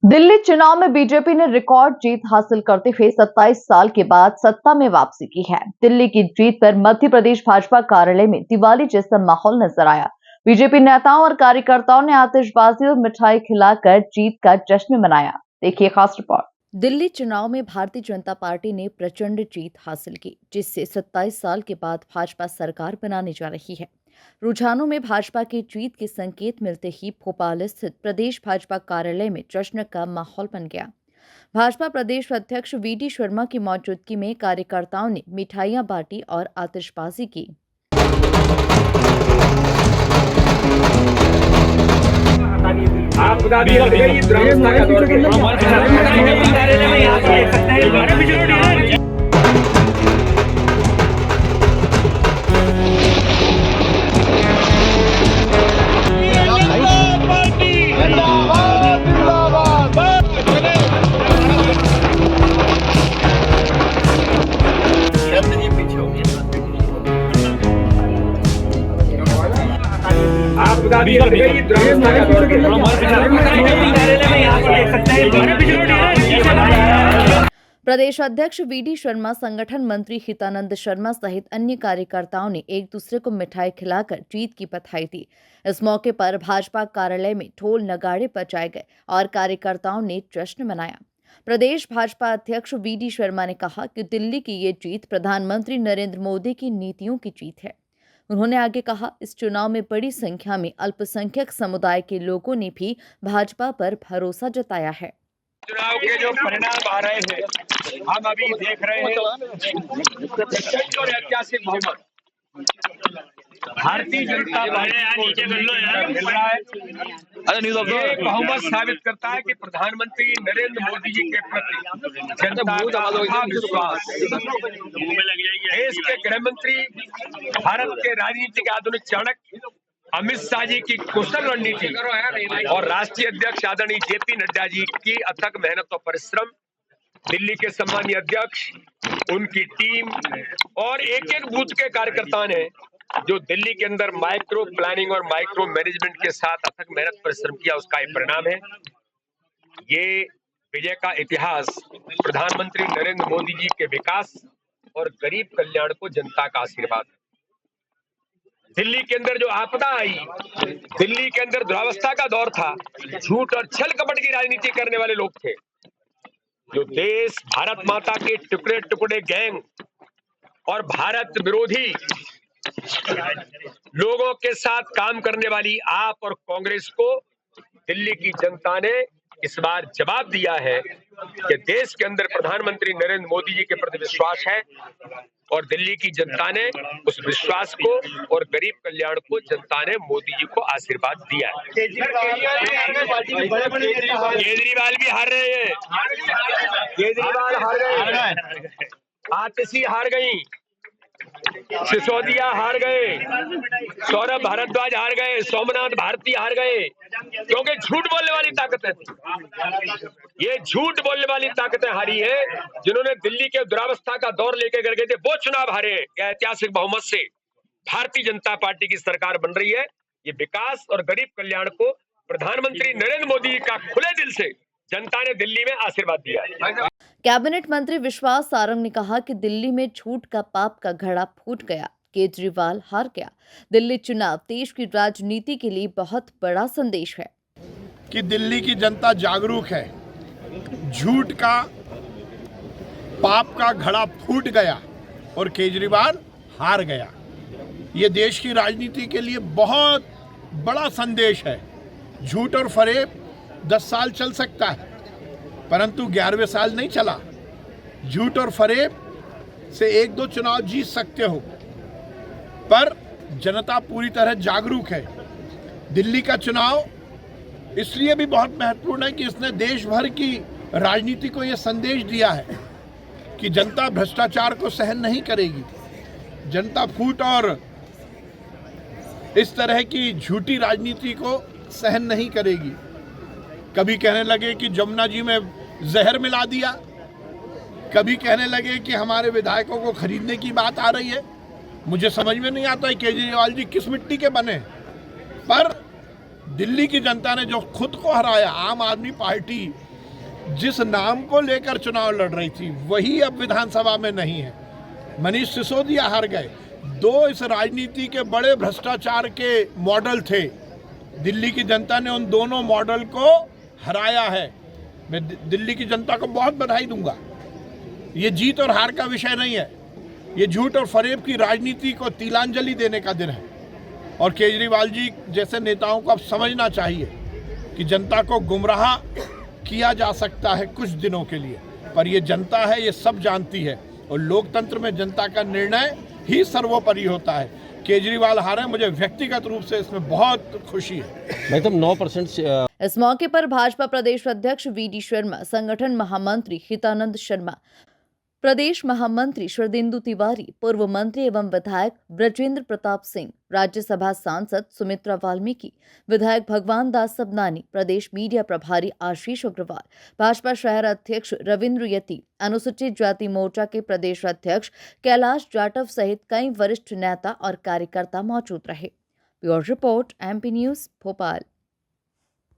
दिल्ली चुनाव में बीजेपी ने रिकॉर्ड जीत हासिल करते हुए 27 साल के बाद सत्ता में वापसी की है। दिल्ली की जीत पर मध्य प्रदेश भाजपा कार्यालय में दिवाली जैसा माहौल नजर आया। बीजेपी नेताओं और कार्यकर्ताओं ने आतिशबाजी और मिठाई खिलाकर जीत का जश्न मनाया। देखिए खास रिपोर्ट। दिल्ली चुनाव में भारतीय जनता पार्टी ने प्रचंड जीत हासिल की, जिससे 27 साल के बाद भाजपा सरकार बनाने जा रही है। रुझानों में भाजपा की जीत के संकेत मिलते ही भोपाल स्थित प्रदेश भाजपा कार्यालय में जश्न का माहौल बन गया। भाजपा प्रदेश अध्यक्ष वीडी शर्मा की मौजूदगी में कार्यकर्ताओं ने मिठाइयां बांटी और आतिशबाजी की। आप बता दीजिए ये दुरावस्था का दौर है। आप बता दीजिए ये दुरावस्था का दौर है। प्रदेश अध्यक्ष वीडी शर्मा, संगठन मंत्री हितानंद शर्मा सहित अन्य कार्यकर्ताओं ने एक दूसरे को मिठाई खिलाकर जीत की बधाई दी। इस मौके पर भाजपा कार्यालय में ढोल नगाड़े बजाए गए और कार्यकर्ताओं ने जश्न मनाया। प्रदेश भाजपा अध्यक्ष वीडी शर्मा ने कहा कि दिल्ली की ये जीत प्रधानमंत्री नरेंद्र मोदी की नीतियों की जीत है। उन्होंने आगे कहा, इस चुनाव में बड़ी संख्या में अल्पसंख्यक समुदाय के लोगों ने भी भाजपा पर भरोसा जताया है। चुनाव के जो परिणाम आ रहे हैं, हम अभी देख रहे हैं और ऐतिहासिक बहुमत भारतीय जनता पार्टी को मिल रहा है। ये बहुमत साबित करता है कि प्रधानमंत्री नरेंद्र मोदी जी के प्रति जनता का अथाह विश्वास, देश के गृह मंत्री, भारत के राजनीतिक आधुनिक चाणक्य अमित शाह जी की कुशल रणनीति और राष्ट्रीय अध्यक्ष आदरणीय जेपी नड्डा जी की अथक मेहनत और परिश्रम, दिल्ली के सम्मानीय अध्यक्ष, उनकी टीम और एक एक बूथ के कार्यकर्ता ने जो दिल्ली के अंदर माइक्रो प्लानिंग और माइक्रो मैनेजमेंट के साथ अथक मेहनत परिश्रम किया, उसका एक परिणाम है। ये विजय का इतिहास प्रधानमंत्री नरेंद्र मोदी जी के विकास और गरीब कल्याण को जनता का आशीर्वाद है। दिल्ली के अंदर जो आपदा आई, दिल्ली के अंदर दुरावस्था का दौर था, झूठ और छल कपट की राजनीति करने वाले लोग थे, जो देश भारत माता के टुकड़े टुकड़े गैंग और भारत विरोधी लोगों के साथ काम करने वाली आप और कांग्रेस को दिल्ली की जनता ने इस बार जवाब दिया है कि देश के अंदर प्रधानमंत्री नरेंद्र मोदी जी के प्रति विश्वास है और दिल्ली की जनता ने उस विश्वास को और गरीब कल्याण को जनता ने मोदी जी को आशीर्वाद दिया है। केजरीवाल भी हार रहे हैं, केजरीवाल हार गए, आतिशी हार गई, सिसोदिया हार गए, सौरभ भारद्वाज हार गए, सोमनाथ भारती हार गए, क्योंकि झूठ बोलने वाली ताकतें थी। ये झूठ बोलने वाली ताकतें हारी है, जिन्होंने दिल्ली के दुरावस्था का दौर लेके कर गए थे, वो चुनाव हारे। ऐतिहासिक बहुमत से भारतीय जनता पार्टी की सरकार बन रही है। ये विकास और गरीब कल्याण को प्रधानमंत्री नरेंद्र मोदी का खुले दिल से जनता ने दिल्ली में आशीर्वाद दिया है। कैबिनेट मंत्री विश्वास सारंग ने कहा कि दिल्ली में झूठ का पाप का घड़ा फूट गया, केजरीवाल हार गया। दिल्ली चुनाव देश की राजनीति के लिए बहुत बड़ा संदेश है कि दिल्ली की जनता जागरूक है, झूठ का पाप का घड़ा फूट गया और केजरीवाल हार गया। ये देश की राजनीति के लिए बहुत बड़ा संदेश है। झूठ और फरेब 10 साल चल सकता है, परंतु 11वें साल नहीं चला। झूठ और फरेब से 1-2 चुनाव जीत सकते हो, पर जनता पूरी तरह जागरूक है। दिल्ली का चुनाव इसलिए भी बहुत महत्वपूर्ण है कि इसने देश भर की राजनीति को यह संदेश दिया है कि जनता भ्रष्टाचार को सहन नहीं करेगी। जनता फूट और इस तरह की झूठी राजनीति को सहन नहीं करेगी। कभी कहने लगे कि जमुना जी में जहर मिला दिया, कभी कहने लगे कि हमारे विधायकों को खरीदने की बात आ रही है। मुझे समझ में नहीं आता है केजरीवाल जी किस मिट्टी के बने, पर दिल्ली की जनता ने जो खुद को हराया, आम आदमी पार्टी जिस नाम को लेकर चुनाव लड़ रही थी वही अब विधानसभा में नहीं है। मनीष सिसोदिया हार गए। दो इस राजनीति के बड़े भ्रष्टाचार के मॉडल थे। दिल्ली की जनता ने उन दोनों मॉडल को हराया है। मैं दिल्ली की जनता को बहुत बधाई दूंगा। ये जीत और हार का विषय नहीं है, ये झूठ और फरेब की राजनीति को तिलांजलि देने का दिन है। और केजरीवाल जी जैसे नेताओं को अब समझना चाहिए कि जनता को गुमराह किया जा सकता है कुछ दिनों के लिए, पर ये जनता है, ये सब जानती है और लोकतंत्र में जनता का निर्णय ही सर्वोपरि होता है। केजरीवाल हारे, मुझे व्यक्तिगत रूप से इसमें बहुत खुशी है। एकदम 9% इस मौके पर भाजपा प्रदेश अध्यक्ष वीडी शर्मा, संगठन महामंत्री हितानंद शर्मा, प्रदेश महामंत्री शरदेंदु तिवारी, पूर्व मंत्री एवं विधायक ब्रजेंद्र प्रताप सिंह, राज्यसभा सांसद सुमित्रा वाल्मीकि, विधायक भगवान दास सबनानी, प्रदेश मीडिया प्रभारी आशीष अग्रवाल, भाजपा शहर अध्यक्ष रविंद्र यति, अनुसूचित जाति मोर्चा के प्रदेश अध्यक्ष कैलाश जाटव सहित कई वरिष्ठ नेता और कार्यकर्ता मौजूद रहे। Bureau report, MP news, Bhopal.